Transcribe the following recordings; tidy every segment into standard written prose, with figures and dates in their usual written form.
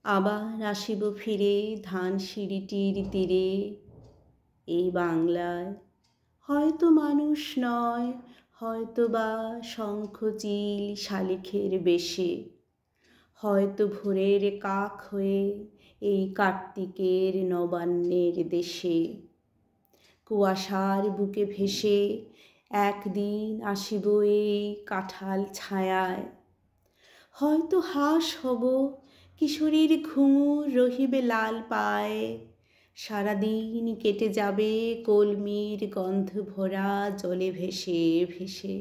আবার আসিব ফিরে ধানসিঁড়িটির তীরে, এই বাংলায় হয়তো মানুষ নয়, হয়তো বা শঙ্খচিল শালিখের বেশে, হয়তো ভোরের কাক হয়ে এই কার্তিকের নবান্নের দেশে। কুয়াশার বুকে ভেসে একদিন আসিব এই কাঁঠাল ছায়ায়, হয়তো হাঁস হব, কিশোরীর ঘুঙুর রহিবে লাল পায়ে, সারাদিন কেটে যাবে কলমির গন্ধ ভরা জলে ভেসে ভেসে।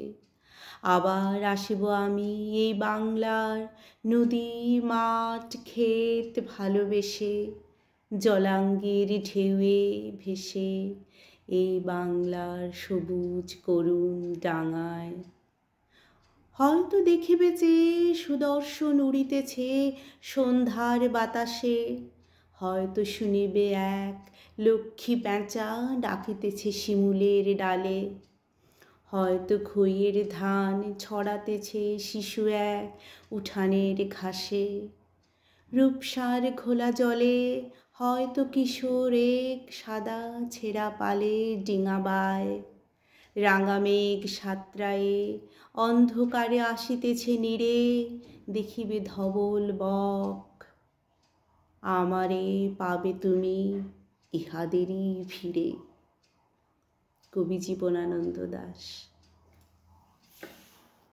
আবার আসিব আমি এই বাংলার নদী মাঠ ক্ষেত ভালোবেসে, জলাঙ্গির ঢেউয়ে ভেসে এই বাংলার সবুজ করুণ ডাঙায়। হয়তো দেখিবে যে সুদর্শন উড়িতেছে সন্ধ্যার বাতাসে, হয়তো শুনিবে এক লক্ষ্মী পেঁচা ডাকিতেছে শিমুলের ডালে, হয়তো খইয়ের ধান ছড়াতেছে শিশু এক উঠানের ঘাসে। রূপসার ঘোলা জলে হয়তো কিশোর এক সাদা ছেঁড়া পালে ডিঙা বায়, রাঙা মেঘ সাতরায়ে অন্ধকারে আসিতেছে নীরে, দেখিবে ধবল বক। আমারে পাবে তুমি ইহাদেরই ভিড়ে। কবি জীবনানন্দ দাশ।